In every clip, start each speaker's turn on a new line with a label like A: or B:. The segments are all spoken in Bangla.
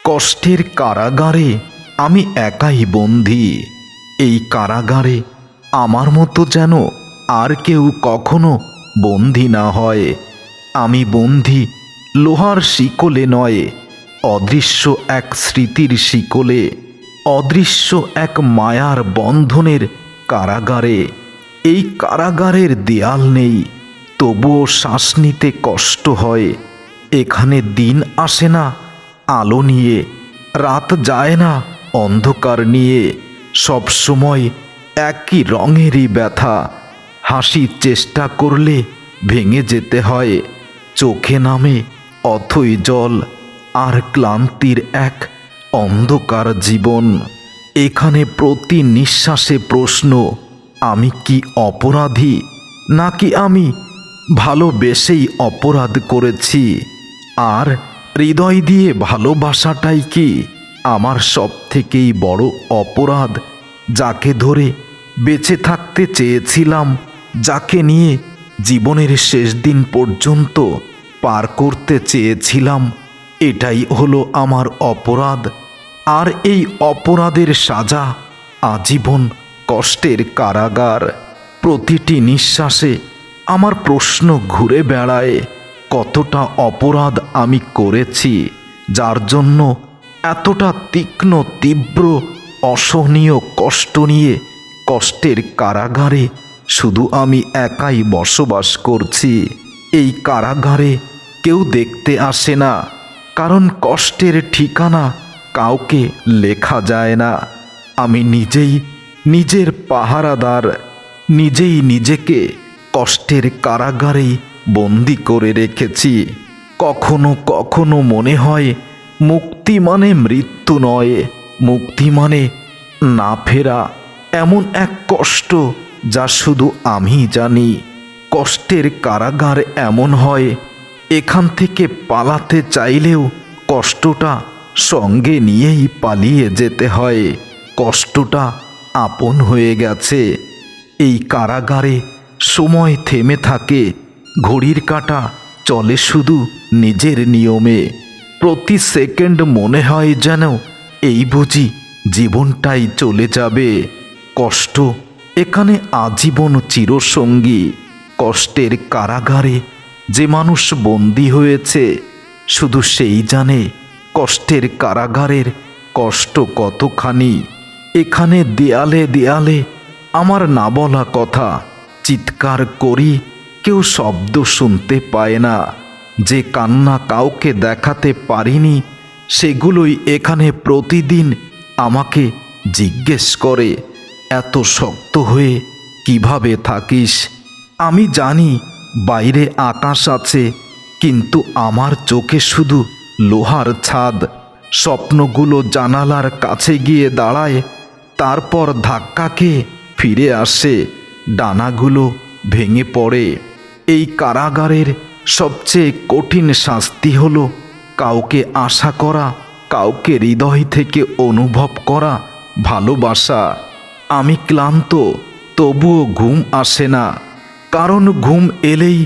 A: কষ্টের কারাগারে আমি একাই বন্দী। এই কারাগারে আমার মতো যেন আর কেউ কখনো বন্দী না হয়। আমি বন্দী লোহার শিকলে নয়, অদৃশ্য এক স্মৃতির শিকলে, অদৃশ্য এক মায়ার বন্ধনের কারাগারে। এই কারাগারের দেয়াল নেই, তবুও শ্বাস নিতে কষ্ট হয়। এখানে দিন আসে না আলো নিয়ে, রাত যায় না অন্ধকার নিয়ে। সব সময় একই রঙেরই ব্যথা। হাসির চেষ্টা করলে ভেঙে যেতে হয়, চোখে নামে অথই জল আর ক্লান্তির এক অন্ধকার জীবন। এখানে প্রতি নিঃশ্বাসে প্রশ্ন, আমি কি অপরাধী, নাকি আমি ভালোবেসেই অপরাধ করেছি? আর হৃদয় দিয়ে ভালোবাসাটাই কি আমার সবথেকেই বড় অপরাধ? যাকে ধরে বেঁচে থাকতে চেয়েছিলাম, যাকে নিয়ে জীবনের শেষ দিন পর্যন্ত পার করতে চেয়েছিলাম, এটাই হলো আমার অপরাধ। আর এই অপরাধের সাজা আজীবন কষ্টের কারাগার। প্রতিটি নিঃশ্বাসে আমার প্রশ্ন ঘুরে বেড়ায়, কতটা অপরাধ আমি করেছি, যার জন্য এতটা তীক্ষ্ণ তীব্র অসহনীয় কষ্ট নিয়ে কষ্টের কারাগারে শুধু আমি একাই বসবাস করছি। এই কারাগারে কেউ দেখতে আসে না, কারণ কষ্টের ঠিকানা কাউকে লেখা যায় না। আমি নিজেই নিজের পাহারাদার, নিজেই নিজেকে কষ্টের কারাগারেই বন্দি করে রেখেছি। কখনো কখনো মনে হয় মুক্তি মানে মৃত্যু নয়, মুক্তি মানে না ফেরা এমন এক কষ্ট যা শুধু আমি জানি। কষ্টের কারাগার এমন হয়, এখান থেকে পালাতে চাইলেও কষ্টটা সঙ্গে নিয়েই পালিয়ে যেতে হয়। কষ্টটা আপন হয়ে গেছে। এই কারাগারে সময় থেমে থাকে, ঘড়ির কাঁটা চলে শুধু নিজের নিয়মে। প্রতি সেকেন্ড মনে হয় যেন এই বুঝি জীবনটাই চলে যাবে। কষ্ট এখানে আজীবন চিরসঙ্গী। কষ্টের কারাগারে যে মানুষ বন্দী হয়েছে, শুধু সেই জানে কষ্টের কারাগারের কষ্ট কতখানি। এখানে দেয়ালে দেয়ালে আমার না বলা কথা চিৎকার করি, কেউ শব্দ শুনতে পায় না। যে কান্না কাউকে দেখাতে পারিনি, সেগুলোই এখানে প্রতিদিন আমাকে জিজ্ঞেস করে, এত শক্ত হয়ে কিভাবে থাকিস? আমি জানি বাইরে আকাশ আছে, কিন্তু আমার চোখে শুধু লোহার ছাদ। স্বপ্নগুলো জানালার কাছে গিয়ে দাঁড়ায়, তারপর ধাক্কা খেয়ে ফিরে আসে, ডানাগুলো ভেঙে পড়ে। এই কারাগারের সবচেয়ে কঠিন শাস্তি হলো কাউকে আশা করা, কাউকে হৃদয় থেকে অনুভব করা ভালোবাসা। আমি ক্লান্ত, তবুও ঘুম আসে না, কারণ ঘুম এলেই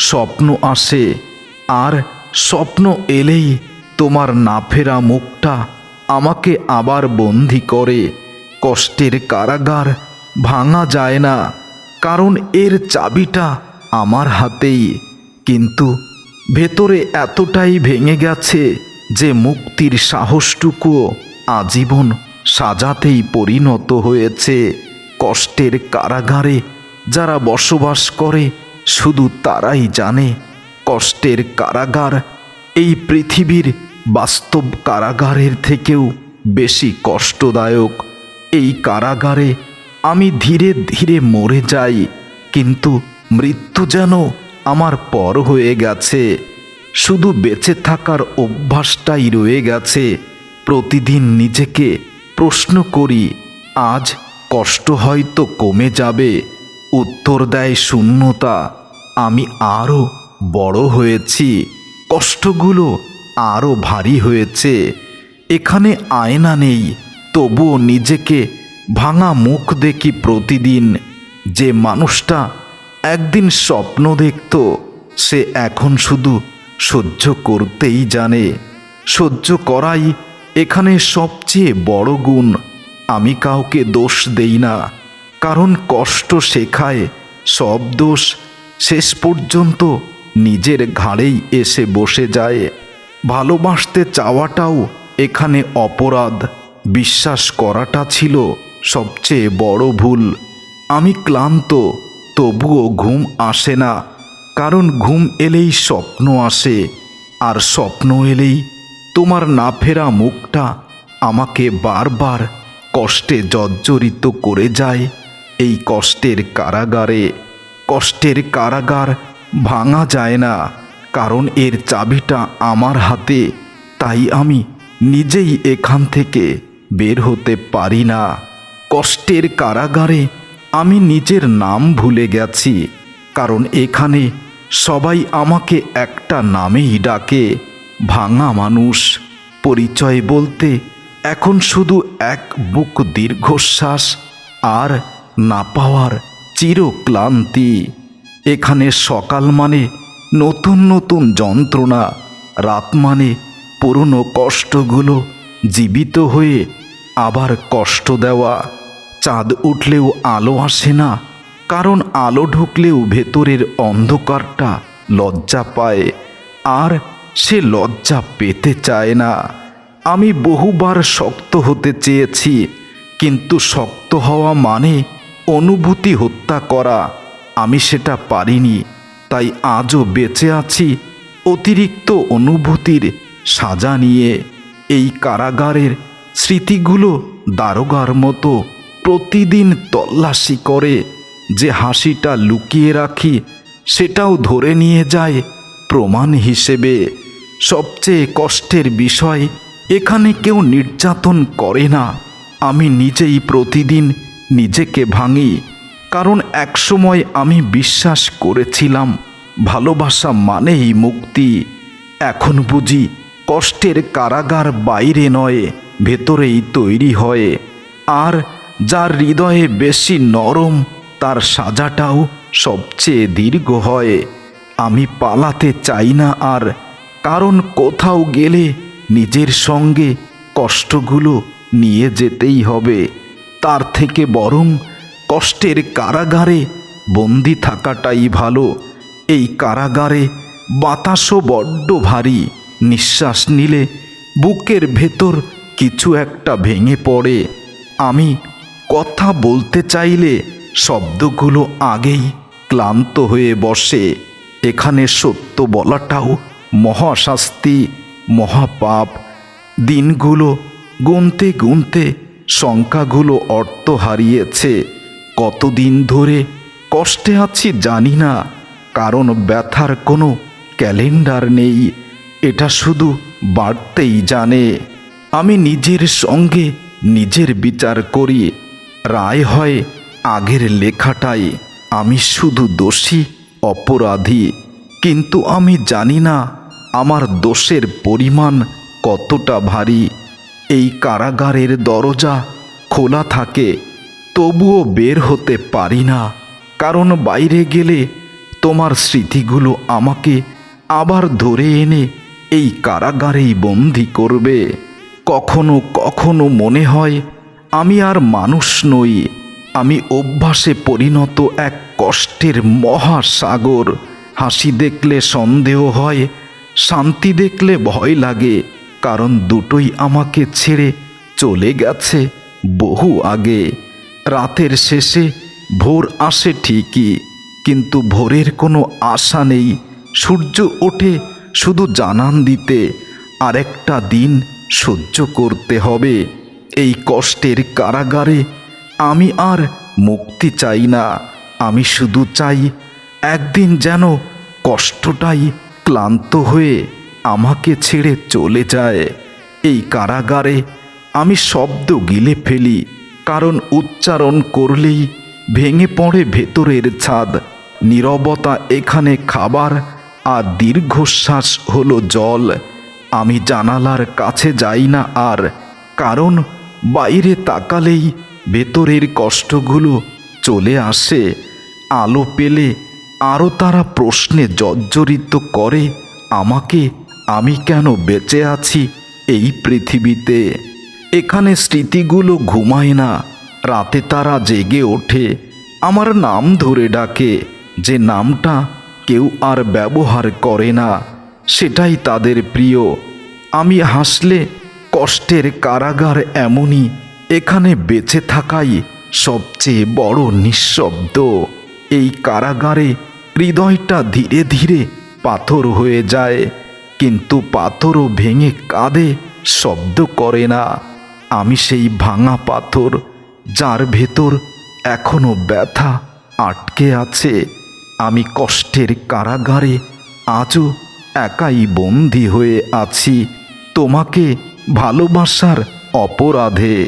A: স্বপ্ন আসে, আর স্বপ্ন এলেই তোমার না ফেরা মুখটা আমাকে আবার বন্দি করে। কষ্টের কারাগার ভাঙা যায় না, কারণ এর চাবিটা আমার হাতেই, কিন্তু ভেতরে এতটাই ভেঙে গেছে যে মুক্তির সাহসটুকুও আজীবন সাজাতেই পরিণত হয়েছে। কষ্টের কারাগারে যারা বসবাস করে শুধু তারাই জানে, কষ্টের কারাগার এই পৃথিবীর বাস্তব কারাগারের থেকেও বেশি কষ্টদায়ক। এই কারাগারে আমি ধীরে ধীরে মরে যাই, কিন্তু মৃত্যু যেন আমার পর হয়ে গেছে। শুধু বেঁচে থাকার অভ্যাসটাই রয়ে গেছে। প্রতিদিন নিজেকে প্রশ্ন করি, আজ কষ্ট হয়তো কমে যাবে। উত্তর দেয় শূন্যতা। আমি আরও বড় হয়েছি, কষ্টগুলো আরও ভারী হয়েছে। এখানে আয়না নেই, তবুও নিজেকে ভাঙা মুখ দেখি প্রতিদিন। যে মানুষটা একদিন স্বপ্ন দেখত, সে এখন শুধু সহ্য করতেই জানে। সহ্য করাই এখানে সবচেয়ে বড় গুণ। আমি কাউকে দোষ দেই না, কারণ কষ্ট শেখায় সব দোষ শেষ পর্যন্ত নিজের ঘাড়েই এসে বসে যায়। ভালোবাসতে চাওয়াটাও এখানে অপরাধ, বিশ্বাস করাটা ছিল সবচেয়ে বড় ভুল। আমি ক্লান্ত, তবুও ঘুম আসে না, কারণ ঘুম এলেই স্বপ্ন আসে, আর স্বপ্ন এলেই তোমার না ফেরা মুখটা আমাকে বারবার কষ্টে জর্জরিত করে যায়। এই কষ্টের কারাগারে, কষ্টের কারাগার ভাঙা যায় না, কারণ এর চাবিটা আমার হাতে। তাই আমি নিজেই এখান থেকে বের হতে পারি না। কষ্টের কারাগারে আমি নিজের নাম ভুলে গেছি, কারণ এখানে সবাই আমাকে একটা নামেই ডাকে, ভাঙা মানুষ। পরিচয় বলতে এখন শুধু এক বুক দীর্ঘশ্বাস আর না পাওয়ার চিরক্লান্তি। এখানে সকাল মানে নতুন নতুন যন্ত্রণা, রাত মানে পুরনো কষ্টগুলো জীবিত হয়ে আবার কষ্ট দেওয়া। চাঁদ উঠলেও আলো আসে না, কারণ আলো ঢুকলেও ভেতরের অন্ধকারটা লজ্জা পায়, আর সে লজ্জা পেতে চায় না। আমি বহুবার শক্ত হতে চেয়েছি, কিন্তু শক্ত হওয়া মানে অনুভূতি হত্যা করা। আমি সেটা পারিনি, তাই আজও বেঁচে আছি অতিরিক্ত অনুভূতির সাজা নিয়ে। এই কারাগারের স্মৃতিগুলো দারোগার মতো প্রতিদিন তল্লাশি করে। যে হাসিটা লুকিয়ে রাখি সেটাও ধরে নিয়ে যায় প্রমাণ হিসেবে। সবচেয়ে কষ্টের বিষয়, এখানে কেউ নির্যাতন করে না। আমি নিজেই প্রতিদিন নিজেকে ভাঙি, কারণ একসময় আমি বিশ্বাস করেছিলাম ভালোবাসা মানেই মুক্তি। এখন বুঝি কষ্টের কারাগার বাইরে নয়, ভেতরেই তৈরি হয়। আর যার হৃদয়ে বেশি নরম, তার সাজাটাও সবচেয়ে দীর্ঘ হয়। আমি পালাতে চাই না আর, কারণ কোথাও গেলে নিজের সঙ্গে কষ্টগুলো নিয়ে যেতেই হবে। তার থেকে বরং কষ্টের কারাগারে বন্দি থাকাটাই ভালো। এই কারাগারে বাতাসও বড্ড ভারী, নিঃশ্বাস নিলে বুকের ভেতর কিছু একটা ভেঙে পড়ে। আমি কথা বলতে চাইলে শব্দগুলো আগেই ক্লান্ত হয়ে বসে। এখানে সত্য বলাটাও মহাশাস্তি, মহাপাপ। দিনগুলো গুনতে গুনতে সংখ্যাগুলো অর্থ হারিয়েছে। কতদিন ধরে কষ্টে আছি জানি না, কারণ ব্যথার কোনো ক্যালেন্ডার নেই, এটা শুধু বাড়তেই জানে। আমি নিজের সঙ্গে নিজের বিচার করি, রায় হয় আগের লেখাটাই। আমি শুধু দোষী, অপরাধী, কিন্তু আমি জানি না আমার দোষের পরিমাণ কতটা ভারী। এই কারাগারের দরজা খোলা থাকে, তবুও বের হতে পারি না, কারণ বাইরে গেলে তোমার স্মৃতিগুলো আমাকে আবার ধরে এনে এই কারাগারেই বন্দি করবে। কখনো কখনো মনে হয় আমি আর মানুষ নই, আমি অভ্যাসে পরিণত এক কষ্টের মহাসাগর। হাসি দেখলে সন্দেহ হয়, শান্তি দেখলে ভয় লাগে, কারণ দুটোই আমাকে ছেড়ে চলে গেছে বহু আগে। রাতের শেষে ভোর আসে ঠিকই, কিন্তু ভোরের কোনো আশা নেই। সূর্য ওঠে শুধু জানান দিতে, আরেকটা দিন সহ্য করতে হবে। এই কষ্টের কারাগারে আমি আর মুক্তি চাই না, আমি শুধু চাই একদিন যেন কষ্টটাই ক্লান্ত হয়ে আমাকে ছেড়ে চলে যায়। এই কারাগারে আমি শব্দ গিলে ফেলি, কারণ উচ্চারণ করলেই ভেঙে পড়ে ভেতরের ছাদ। নীরবতা এখানে খাবার, আর দীর্ঘশ্বাস হলো জল। আমি জানালার কাছে যাই না আর, কারণ বাইরে তাকালেই ভেতরের কষ্টগুলো চলে আসে। আলো পেলে আরও তারা প্রশ্নে জর্জরিত করে আমাকে। আমি কেন বেঁচে আছি এই পৃথিবীতে। এখানে স্মৃতিগুলো ঘুমায় না, রাতে তারা জেগে ওঠে, আমার নাম ধরে ডাকে। যে নামটা কেউ আর ব্যবহার করে না, সেটাই তাদের প্রিয়। আমি হাসলে কষ্টের কারাগার এমনই, এখানে বেঁচে থাকাই সবচেয়ে বড় নিঃশব্দ। এই কারাগারে হৃদয়টা ধীরে ধীরে পাথর হয়ে যায়, কিন্তু পাথরও ভেঙে কাঁদে, শব্দ করে না। আমি সেই ভাঙা পাথর, যার ভেতর এখনো ব্যথা আটকে আছে। আমি কষ্টের কারাগারে আজও একাই বন্দী হয়ে আছি, তোমাকে ভালোবাসার অপরাধে।